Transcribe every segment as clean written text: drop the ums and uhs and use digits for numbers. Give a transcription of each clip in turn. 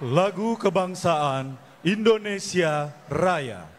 Lagu Kebangsaan Indonesia Raya.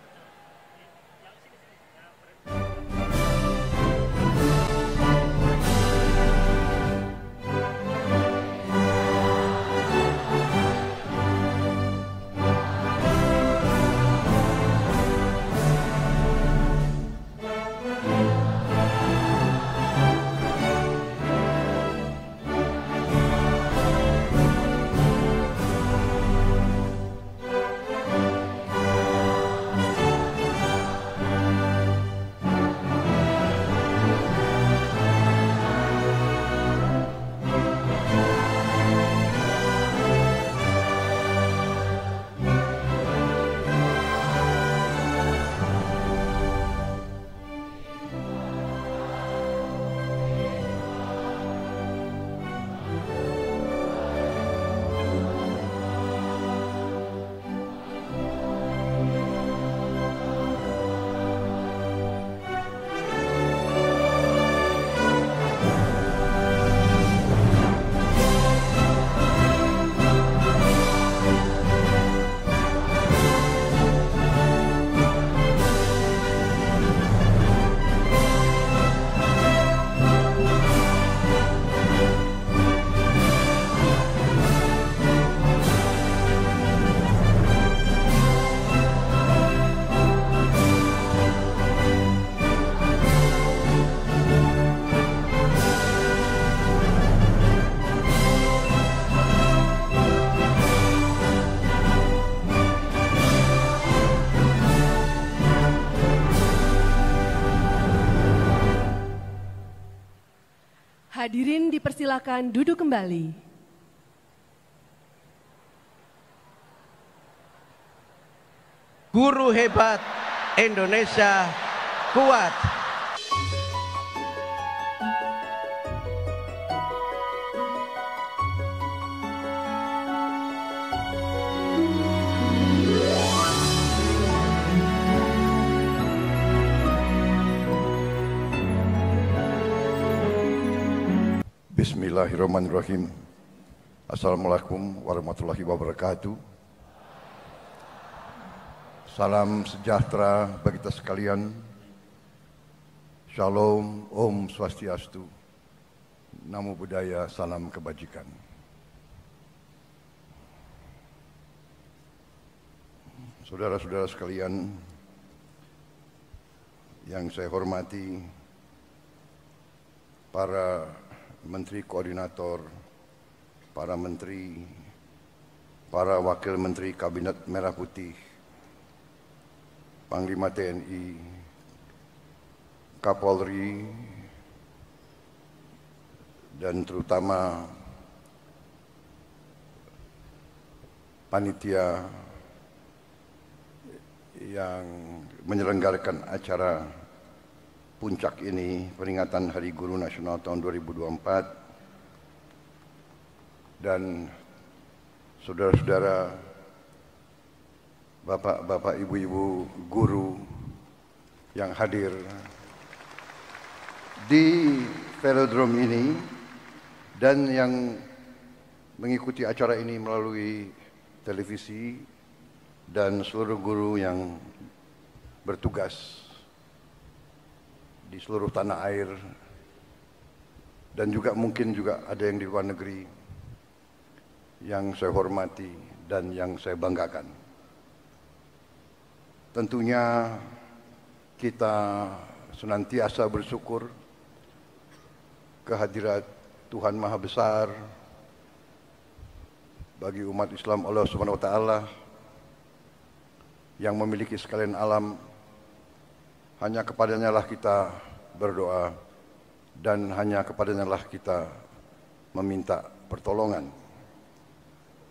Hadirin dipersilakan duduk kembali. Guru hebat Indonesia kuat. Bismillahirrahmanirrahim. Assalamualaikum warahmatullahi wabarakatuh. Salam sejahtera bagi kita sekalian. Shalom, Om Swastiastu. Namo Buddhaya, salam kebajikan. Saudara-saudara sekalian yang saya hormati, para Menteri Koordinator, para Menteri, para Wakil Menteri Kabinet Merah Putih, Panglima TNI, Kapolri, dan terutama panitia yang menyelenggarakan acara puncak ini, peringatan Hari Guru Nasional tahun 2024, dan saudara-saudara, bapak-bapak, ibu-ibu guru yang hadir di velodrome ini dan yang mengikuti acara ini melalui televisi, dan seluruh guru yang bertugas di seluruh tanah air, dan juga mungkin juga ada yang di luar negeri yang saya hormati dan yang saya banggakan. Tentunya kita senantiasa bersyukur kehadirat Tuhan Maha Besar bagi umat Islam, Allah Subhanahu wa Ta'ala, yang memiliki sekalian alam. Hanya kepadanya lah kita berdoa dan hanya kepadanya lah kita meminta pertolongan.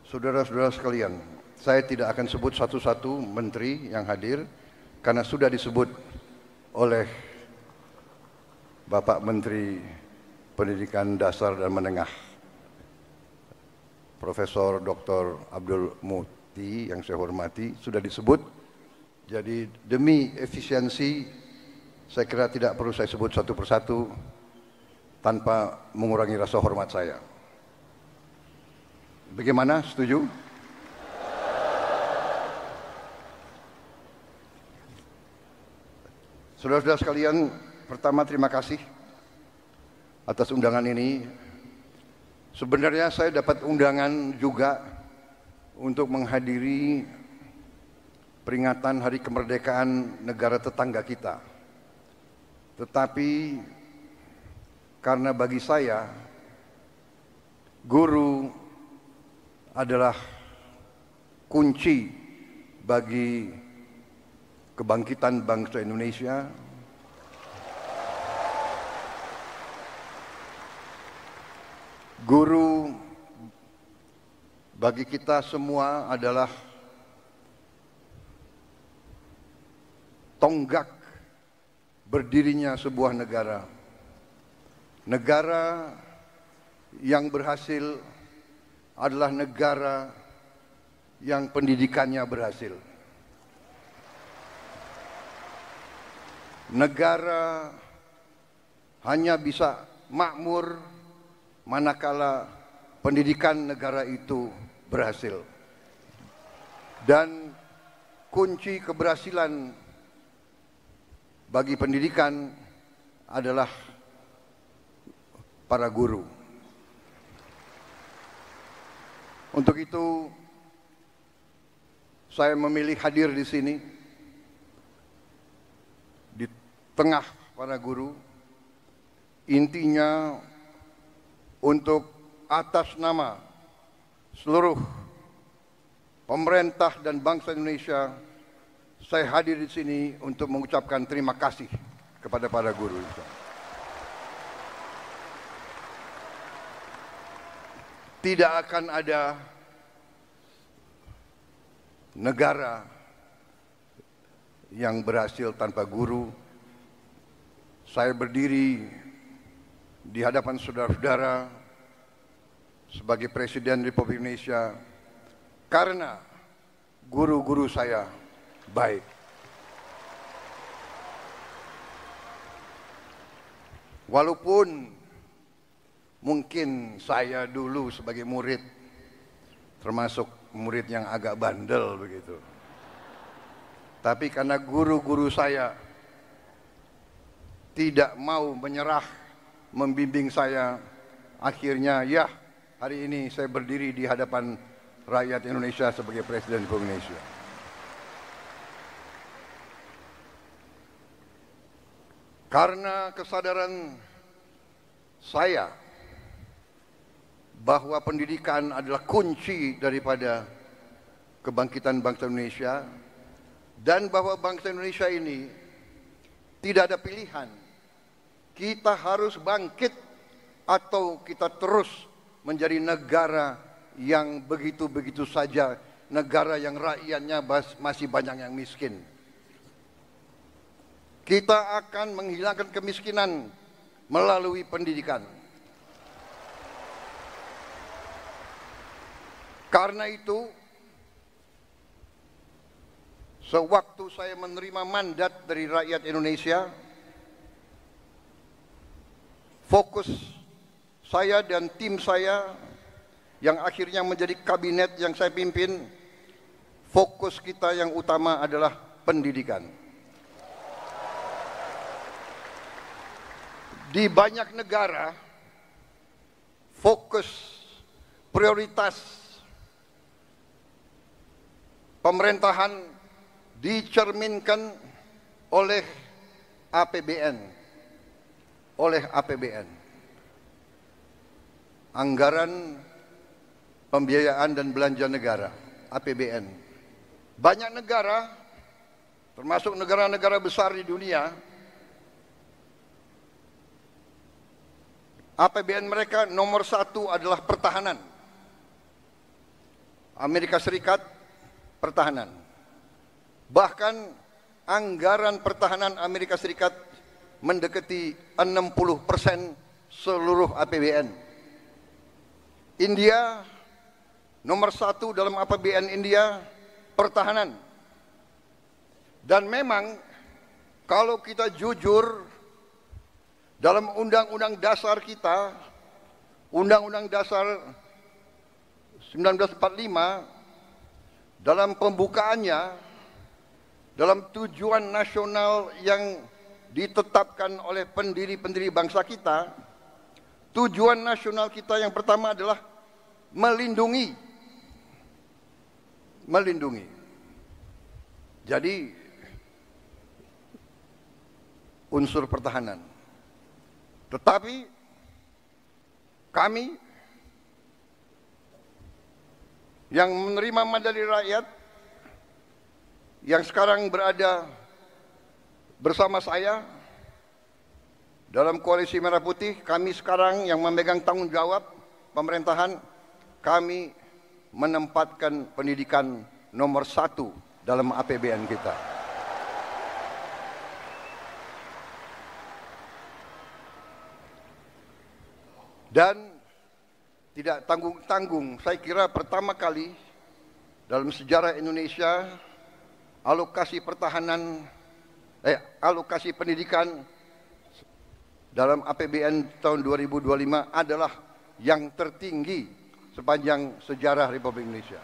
Saudara-saudara sekalian, saya tidak akan sebut satu-satu menteri yang hadir karena sudah disebut oleh Bapak Menteri Pendidikan Dasar dan Menengah, Profesor Dr. Abdul Muti, yang saya hormati, sudah disebut. Jadi demi efisiensi, saya kira tidak perlu saya sebut satu persatu tanpa mengurangi rasa hormat saya. Bagaimana? Setuju? Saudara-saudara sekalian, pertama terima kasih atas undangan ini. Sebenarnya saya dapat undangan juga untuk menghadiri peringatan Hari Kemerdekaan negara tetangga kita. Tetapi karena bagi saya, guru adalah kunci bagi kebangkitan bangsa Indonesia. Guru bagi kita semua adalah tonggak berdirinya sebuah negara. Negara yang berhasil adalah negara yang pendidikannya berhasil. Negara hanya bisa makmur manakala pendidikan negara itu berhasil. Dan kunci keberhasilan bagi pendidikan adalah para guru. Untuk itu saya memilih hadir di sini di tengah para guru, intinya untuk atas nama seluruh pemerintah dan bangsa Indonesia, saya hadir di sini untuk mengucapkan terima kasih kepada para guru. Tidak akan ada negara yang berhasil tanpa guru. Saya berdiri di hadapan saudara-saudara sebagai Presiden Republik Indonesia karena guru-guru saya baik. Walaupun mungkin saya dulu sebagai murid termasuk murid yang agak bandel begitu. Tapi karena guru-guru saya tidak mau menyerah membimbing saya, akhirnya ya hari ini saya berdiri di hadapan rakyat Indonesia sebagai Presiden Republik Indonesia. Karena kesadaran saya bahwa pendidikan adalah kunci daripada kebangkitan bangsa Indonesia dan bahwa bangsa Indonesia ini tidak ada pilihan. Kita harus bangkit atau kita terus menjadi negara yang begitu-begitu saja, negara yang rakyatnya masih banyak yang miskin. Kita akan menghilangkan kemiskinan melalui pendidikan. Karena itu, sewaktu saya menerima mandat dari rakyat Indonesia, fokus saya dan tim saya yang akhirnya menjadi kabinet yang saya pimpin, fokus kita yang utama adalah pendidikan. Di banyak negara, fokus prioritas pemerintahan dicerminkan oleh APBN, anggaran pembiayaan dan belanja negara, APBN. Banyak negara, termasuk negara-negara besar di dunia, APBN mereka nomor 1 adalah pertahanan. Amerika Serikat, pertahanan. Bahkan anggaran pertahanan Amerika Serikat mendekati 60% seluruh APBN. India, nomor 1 dalam APBN India, pertahanan. Dan memang kalau kita jujur, dalam undang-undang dasar kita, Undang-Undang Dasar 1945, dalam pembukaannya, dalam tujuan nasional yang ditetapkan oleh pendiri-pendiri bangsa kita, tujuan nasional kita yang pertama adalah melindungi. Melindungi. Jadi unsur pertahanan. Tetapi kami yang menerima mandat dari rakyat, yang sekarang berada bersama saya dalam koalisi Merah Putih, kami sekarang yang memegang tanggung jawab pemerintahan, kami menempatkan pendidikan nomor 1 dalam APBN kita. Dan tidak tanggung-tanggung, saya kira pertama kali dalam sejarah Indonesia alokasi pendidikan dalam APBN tahun 2025 adalah yang tertinggi sepanjang sejarah Republik Indonesia.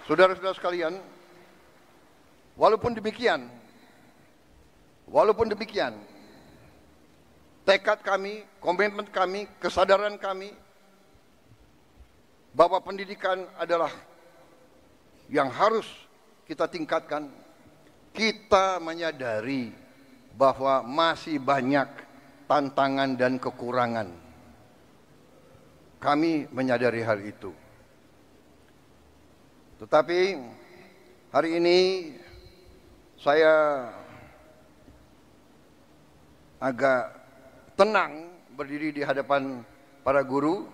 Saudara-saudara sekalian, walaupun demikian, tekad kami, komitmen kami, kesadaran kami bahwa pendidikan adalah yang harus kita tingkatkan. Kita menyadari bahwa masih banyak tantangan dan kekurangan. Kami menyadari hal itu. Tetapi hari ini saya agak tenang berdiri di hadapan para guru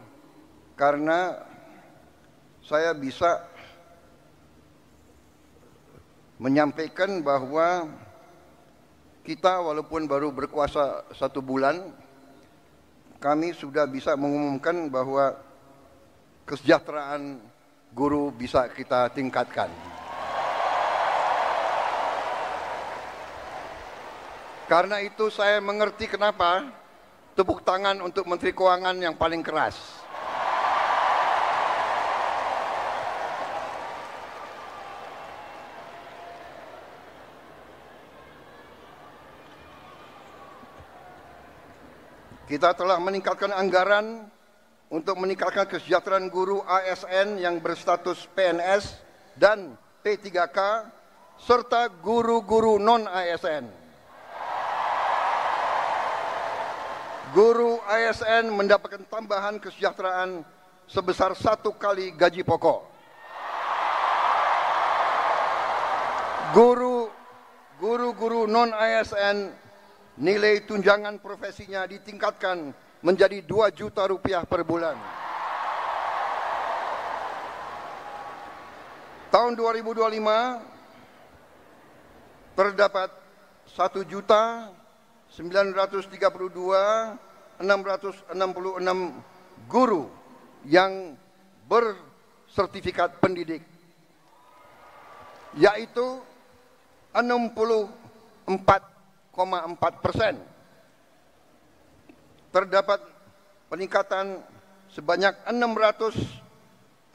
karena saya bisa menyampaikan bahwa kita walaupun baru berkuasa 1 bulan, kami sudah bisa mengumumkan bahwa kesejahteraan guru bisa kita tingkatkan. Karena itu saya mengerti kenapa tepuk tangan untuk Menteri Keuangan yang paling keras. Kita telah meningkatkan anggaran untuk meningkatkan kesejahteraan guru ASN yang berstatus PNS dan P3K serta guru-guru non-ASN. Guru ASN mendapatkan tambahan kesejahteraan sebesar 1 kali gaji pokok. Guru-guru non-ASN nilai tunjangan profesinya ditingkatkan menjadi 2 juta rupiah per bulan. Tahun 2025 terdapat 1.932.666 guru yang bersertifikat pendidik, yaitu 64,4%. Terdapat peningkatan sebanyak 650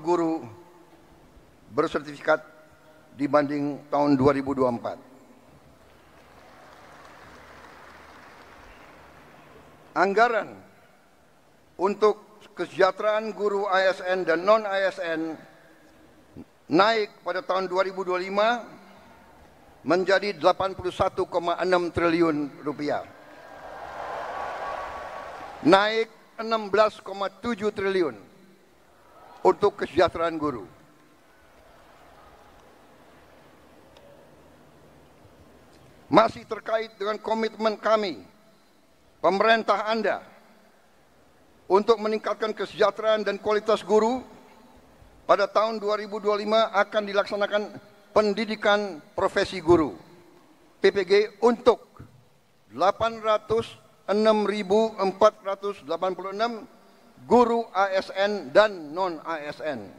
guru bersertifikat dibanding tahun 2024. Anggaran untuk kesejahteraan guru ASN dan non-ASN naik pada tahun 2025 menjadi 81,6 triliun rupiah. Naik 16,7 triliun untuk kesejahteraan guru. Masih terkait dengan komitmen kami, pemerintah Anda, untuk meningkatkan kesejahteraan dan kualitas guru, pada tahun 2025 akan dilaksanakan pendidikan profesi guru PPG untuk 806.486 guru ASN dan non-ASN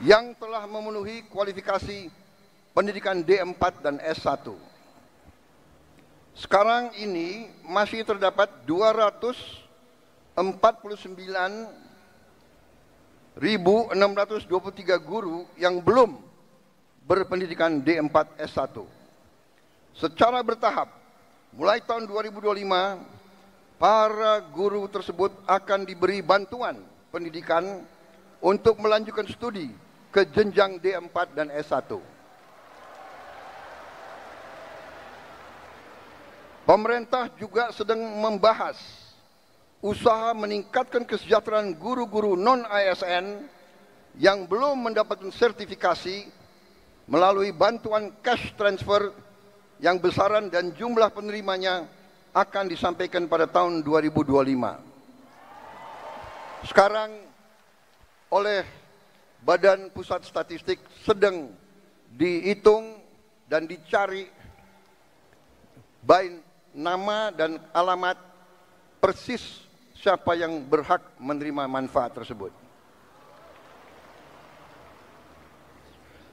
yang telah memenuhi kualifikasi pendidikan D4 dan S1. Sekarang ini masih terdapat 249.623 guru yang belum berpendidikan D4 S1. Secara bertahap, mulai tahun 2025, para guru tersebut akan diberi bantuan pendidikan untuk melanjutkan studi ke jenjang D4 dan S1. Pemerintah juga sedang membahas usaha meningkatkan kesejahteraan guru-guru non-ASN yang belum mendapatkan sertifikasi melalui bantuan cash transfer yang besaran dan jumlah penerimanya akan disampaikan pada tahun 2025. Sekarang oleh Badan Pusat Statistik sedang dihitung dan dicari baik nama dan alamat persis siapa yang berhak menerima manfaat tersebut.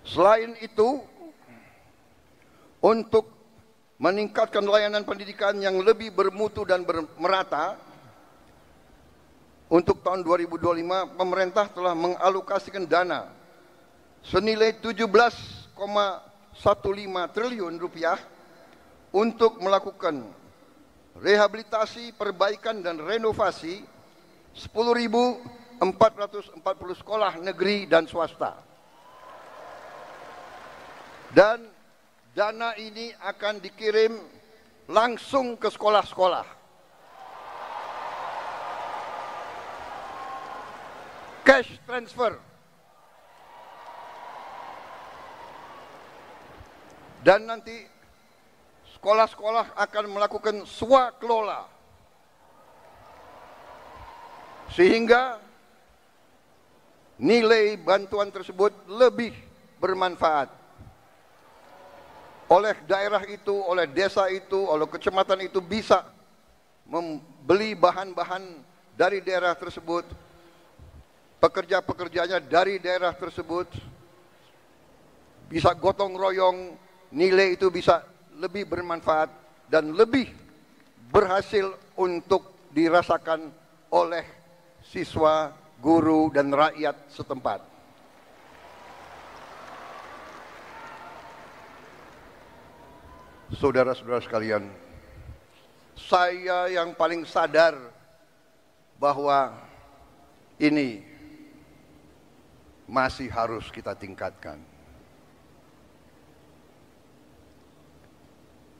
Selain itu, untuk meningkatkan layanan pendidikan yang lebih bermutu dan merata, untuk tahun 2025 pemerintah telah mengalokasikan dana senilai 17,15 triliun rupiah untuk melakukan rehabilitasi, perbaikan dan renovasi 10.440 sekolah negeri dan swasta. Dan dana ini akan dikirim langsung ke sekolah-sekolah. Cash transfer. Dan nanti sekolah-sekolah akan melakukan swakelola. Sehingga nilai bantuan tersebut lebih bermanfaat. Oleh daerah itu, oleh desa itu, oleh kecamatan itu bisa membeli bahan-bahan dari daerah tersebut, pekerja-pekerjanya dari daerah tersebut, bisa gotong royong, nilai itu bisa lebih bermanfaat dan lebih berhasil untuk dirasakan oleh siswa, guru, dan rakyat setempat. Saudara-saudara sekalian, saya yang paling sadar bahwa ini masih harus kita tingkatkan.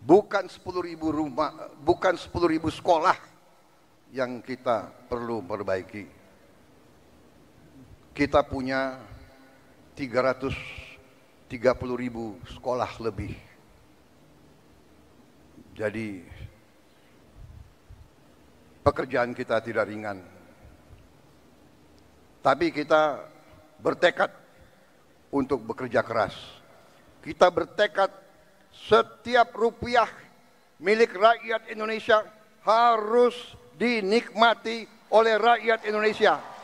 Bukan 10.000 rumah, bukan 10.000 sekolah yang kita perlu perbaiki. Kita punya 330.000 sekolah lebih. Jadi pekerjaan kita tidak ringan. Tapi kita bertekad untuk bekerja keras. Kita bertekad setiap rupiah milik rakyat Indonesia harus dinikmati oleh rakyat Indonesia.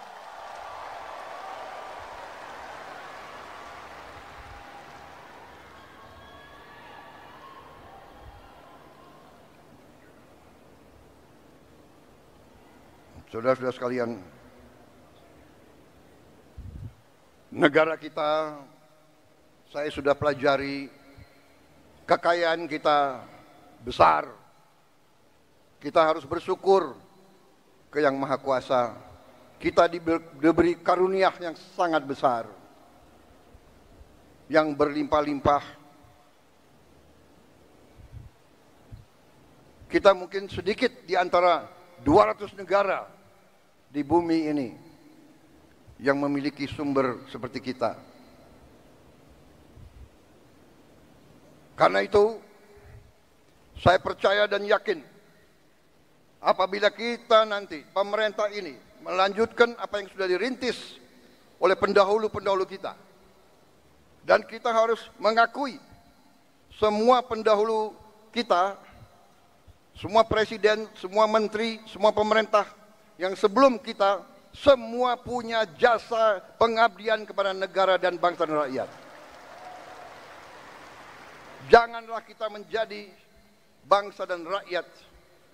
Saudara-saudara sekalian, negara kita, saya sudah pelajari, kekayaan kita besar. Kita harus bersyukur ke Yang Maha Kuasa. Kita diberi karunia yang sangat besar, yang berlimpah-limpah. Kita mungkin sedikit di antara 200 negara di bumi ini yang memiliki sumber seperti kita. Karena itu, saya percaya dan yakin apabila kita nanti, pemerintah ini melanjutkan apa yang sudah dirintis oleh pendahulu-pendahulu kita, dan kita harus mengakui semua pendahulu kita, semua presiden, semua menteri, semua pemerintah yang sebelum kita, semua punya jasa pengabdian kepada negara dan bangsa dan rakyat. Janganlah kita menjadi bangsa dan rakyat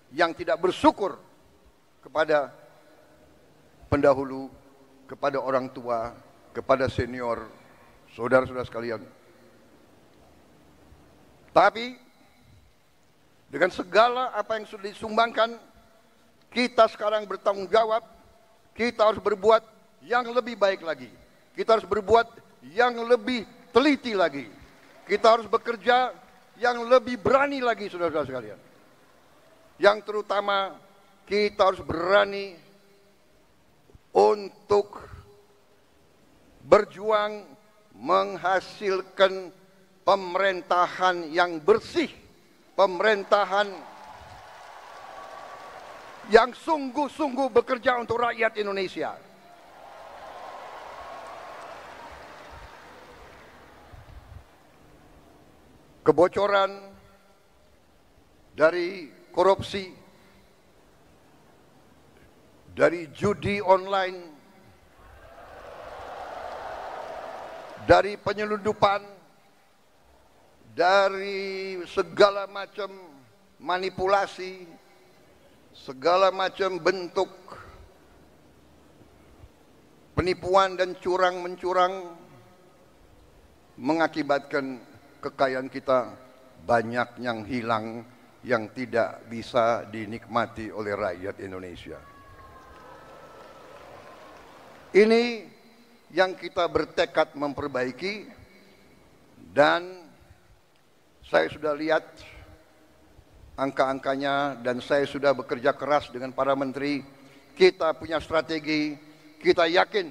yang tidak bersyukur kepada pendahulu, kepada orang tua, kepada senior. Saudara-saudara sekalian, Tapi dengan segala apa yang sudah disumbangkan, kita sekarang bertanggung jawab. Kita harus berbuat yang lebih baik lagi. Kita harus berbuat yang lebih teliti lagi. Kita harus bekerja yang lebih berani lagi, saudara-saudara sekalian. Yang terutama kita harus berani untuk berjuang menghasilkan pemerintahan yang bersih, pemerintahan yang sungguh-sungguh bekerja untuk rakyat Indonesia. Kebocoran dari korupsi, dari judi online, dari penyelundupan, dari segala macam manipulasi, segala macam bentuk penipuan dan curang-mencurang mengakibatkan kekayaan kita banyak yang hilang, yang tidak bisa dinikmati oleh rakyat Indonesia. Ini yang kita bertekad memperbaiki, dan saya sudah lihat angka-angkanya dan saya sudah bekerja keras dengan para menteri. Kita punya strategi, kita yakin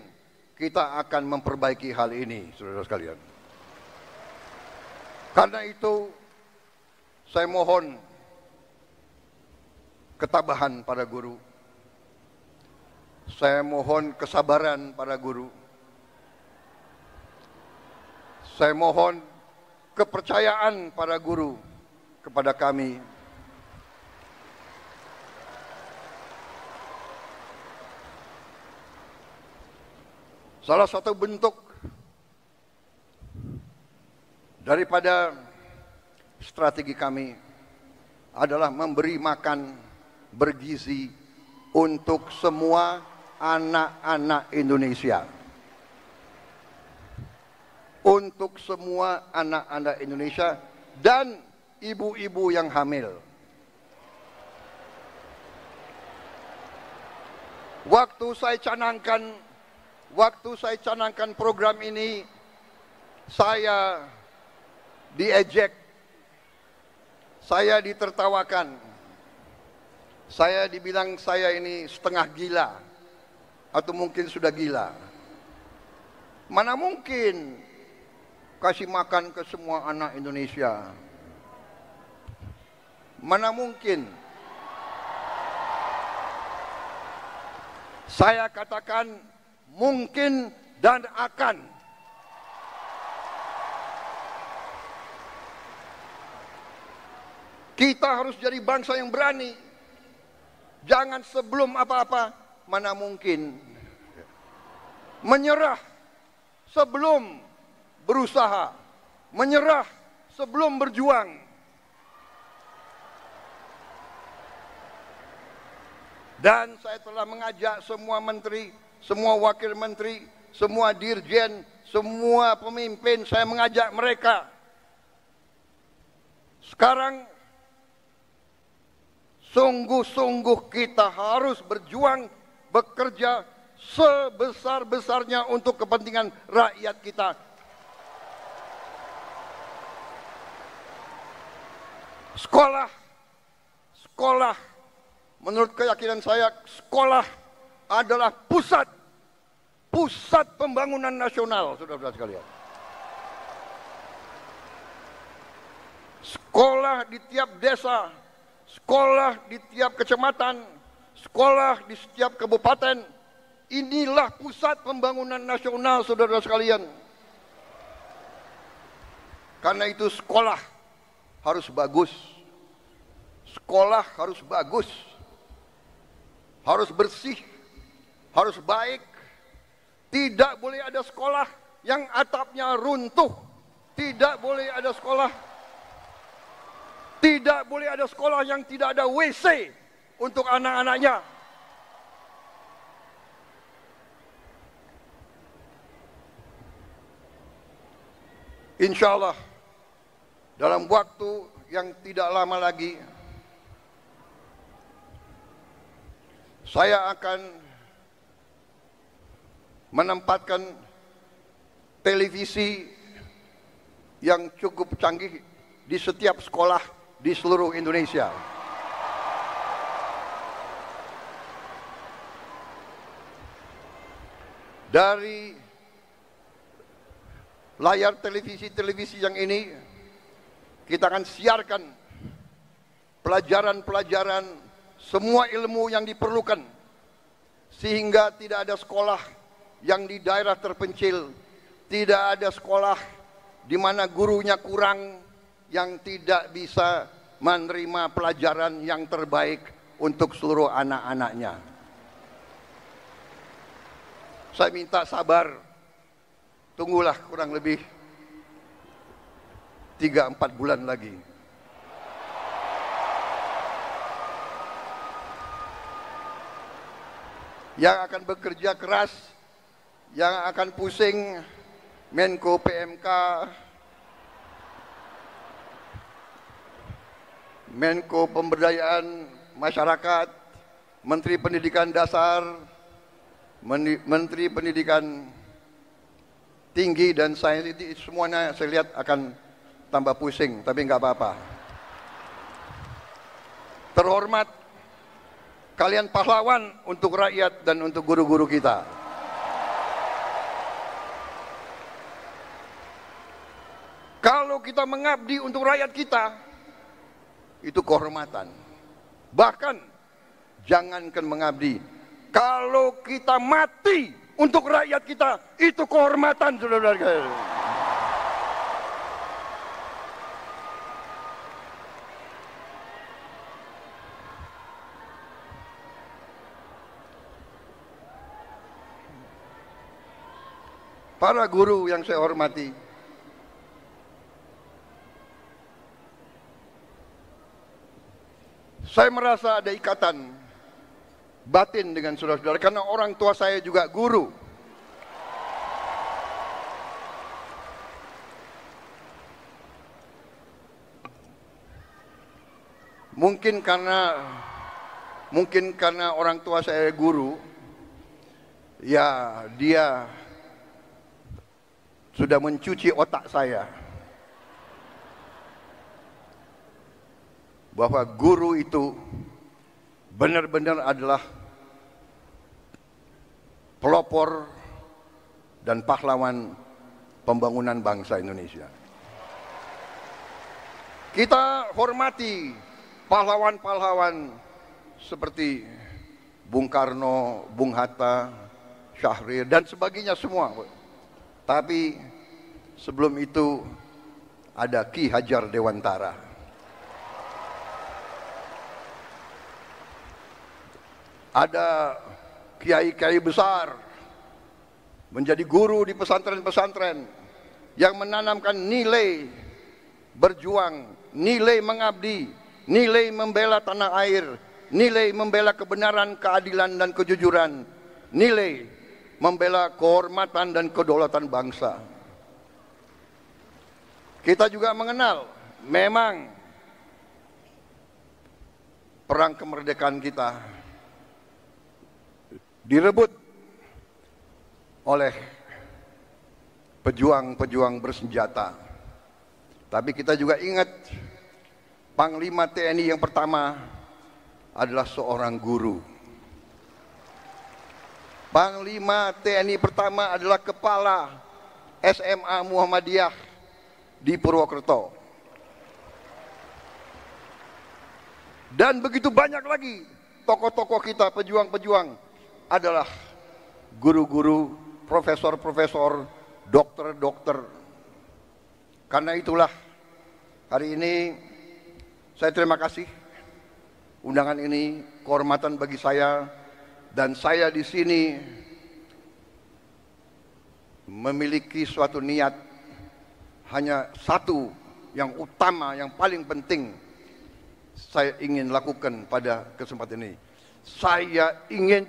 kita akan memperbaiki hal ini, saudara sekalian. Karena itu saya mohon ketabahan para guru. Saya mohon kesabaran para guru. Saya mohon kepercayaan para guru kepada kami. Salah satu bentuk daripada strategi kami adalah memberi makan bergizi untuk semua anak-anak Indonesia. Untuk semua anak-anak Indonesia dan ibu-ibu yang hamil. Waktu saya canangkan program ini, saya diejek, saya ditertawakan, saya dibilang saya ini setengah gila, atau mungkin sudah gila. Mana mungkin kasih makan ke semua anak Indonesia? Mana mungkin? Saya katakan mungkin dan akan. Kita harus jadi bangsa yang berani. Jangan sebelum apa-apa, mana mungkin. Menyerah sebelum berusaha. Menyerah sebelum berjuang. Dan saya telah mengajak semua menteri, semua wakil menteri, semua dirjen, semua pemimpin, saya mengajak mereka. Sekarang sungguh-sungguh kita harus berjuang, bekerja sebesar-besarnya untuk kepentingan rakyat kita. Sekolah, menurut keyakinan saya, sekolah adalah pusat pembangunan nasional, saudara-saudara sekalian. Sekolah di tiap desa, sekolah di tiap kecamatan, sekolah di setiap kabupaten, inilah pusat pembangunan nasional, saudara sekalian. Karena itu sekolah harus bagus, sekolah harus bagus, harus bersih, harus baik. Tidak boleh ada sekolah yang atapnya runtuh, tidak boleh ada sekolah. Tidak boleh ada sekolah yang tidak ada WC untuk anak-anaknya. Insya Allah dalam waktu yang tidak lama lagi saya akan menempatkan televisi yang cukup canggih di setiap sekolah di seluruh Indonesia. Dari layar televisi yang ini kita akan siarkan pelajaran-pelajaran semua ilmu yang diperlukan sehingga tidak ada sekolah yang di daerah terpencil, tidak ada sekolah di mana gurunya kurang yang tidak bisa menerima pelajaran yang terbaik untuk seluruh anak-anaknya. Saya minta sabar, tunggulah kurang lebih 3-4 bulan lagi. Yang akan bekerja keras, yang akan pusing Menko PMK, Menko Pemberdayaan Masyarakat, Menteri Pendidikan Dasar, Menteri Pendidikan Tinggi dan Sains, itu semuanya saya lihat akan tambah pusing, tapi nggak apa-apa. Terhormat, kalian pahlawan untuk rakyat dan untuk guru-guru kita. Kalau kita mengabdi untuk rakyat kita, itu kehormatan. Bahkan jangankan mengabdi, kalau kita mati untuk rakyat kita, itu kehormatan, saudara-saudara. Para guru yang saya hormati, saya merasa ada ikatan batin dengan saudara-saudara karena orang tua saya juga guru. Mungkin karena orang tua saya guru, ya dia sudah mencuci otak saya bahwa guru itu benar-benar adalah pelopor dan pahlawan pembangunan bangsa Indonesia. Kita hormati pahlawan-pahlawan seperti Bung Karno, Bung Hatta, Syahrir dan sebagainya semua. Tapi sebelum itu ada Ki Hajar Dewantara. Ada kiai-kiai besar menjadi guru di pesantren-pesantren yang menanamkan nilai berjuang, nilai mengabdi, nilai membela tanah air, nilai membela kebenaran, keadilan dan kejujuran, nilai membela kehormatan dan kedaulatan bangsa. Kita juga mengenal memang perang kemerdekaan kita direbut oleh pejuang-pejuang bersenjata. Tapi kita juga ingat Panglima TNI yang pertama adalah seorang guru. Panglima TNI pertama adalah kepala SMA Muhammadiyah di Purwokerto. Dan begitu banyak lagi tokoh-tokoh kita, pejuang-pejuang adalah guru-guru, profesor-profesor, dokter-dokter. Karena itulah hari ini saya terima kasih undangan ini, kehormatan bagi saya. Dan saya di sini memiliki suatu niat, hanya satu yang utama, yang paling penting saya ingin lakukan pada kesempatan ini. Saya ingin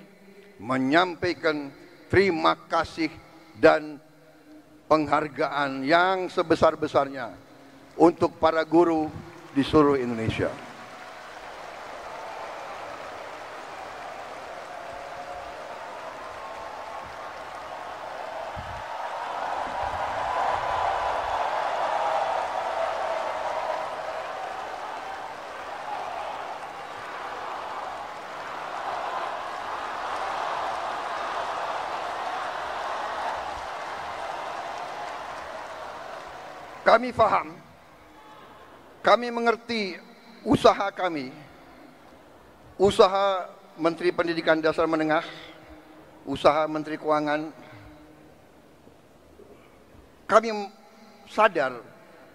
menyampaikan terima kasih dan penghargaan yang sebesar-besarnya untuk para guru di seluruh Indonesia. Kami faham, kami mengerti usaha kami, usaha Menteri Pendidikan Dasar Menengah, usaha Menteri Keuangan. Kami sadar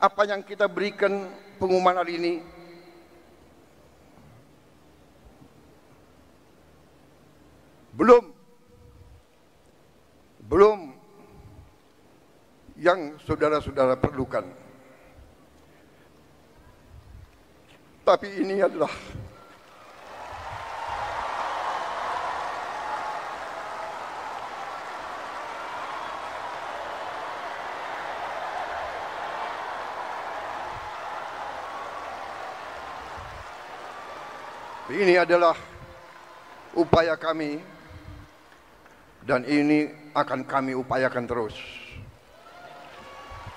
apa yang kita berikan pengumuman hari ini belum yang saudara-saudara perlukan. Tapi ini adalah upaya kami dan ini akan kami upayakan terus.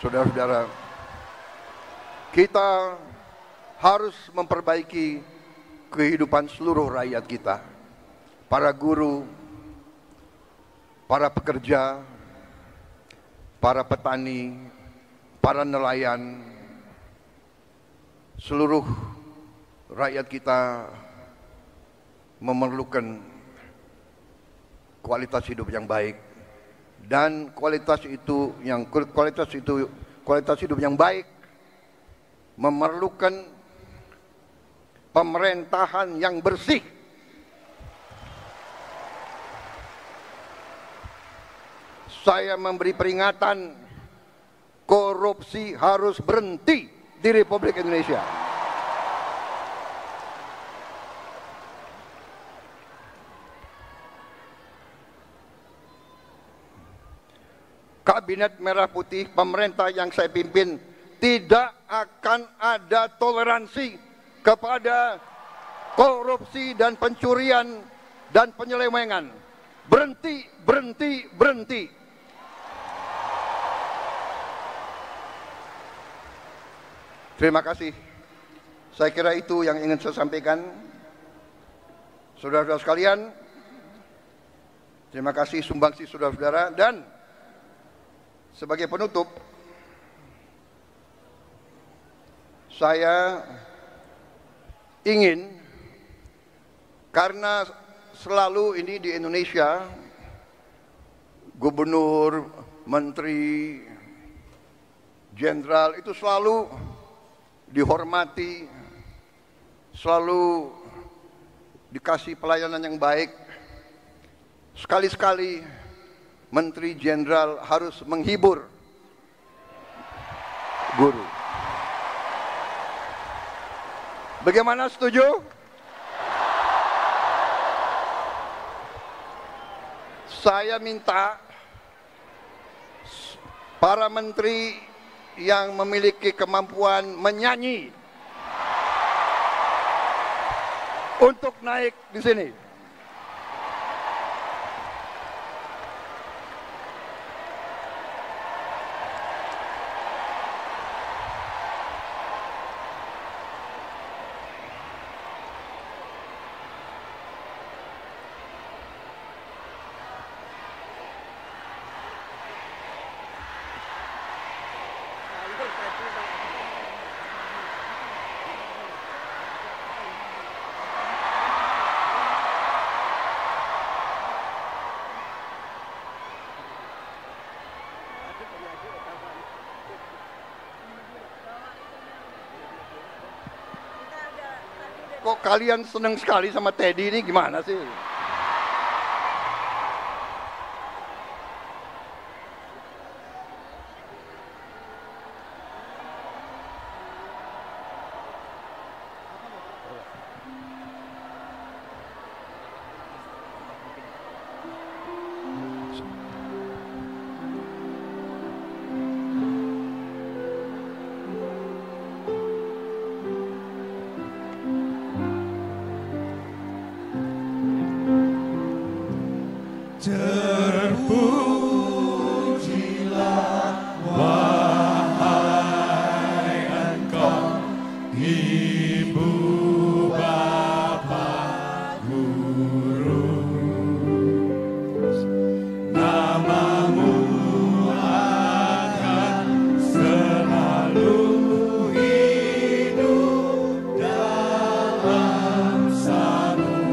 Saudara-saudara, kita harus memperbaiki kehidupan seluruh rakyat kita. Para guru, para pekerja, para petani, para nelayan, seluruh rakyat kita memerlukan kualitas hidup yang baik. Dan kualitas hidup yang baik memerlukan pemerintahan yang bersih. Saya memberi peringatan, korupsi harus berhenti di Republik Indonesia. Kabinet Merah Putih, pemerintah yang saya pimpin, tidak akan ada toleransi kepada korupsi dan pencurian dan penyelewengan. Berhenti, berhenti, berhenti. Terima kasih. Saya kira itu yang ingin saya sampaikan. Saudara-saudara sekalian, terima kasih sumbangsi saudara-saudara. Dan sebagai penutup, saya ingin, karena selalu ini di Indonesia, gubernur, menteri, jenderal itu selalu dihormati, selalu dikasih pelayanan yang baik. Sekali-sekali menteri jenderal harus menghibur guru. Bagaimana, setuju? Saya minta para menteri yang memiliki kemampuan menyanyi untuk naik di sini. Kok kalian senang sekali sama Teddy ini, gimana sih? Terpujilah wahai Engkau, Ibu Bapa Guru. Namamu akan selalu hidup dalam sanubariku.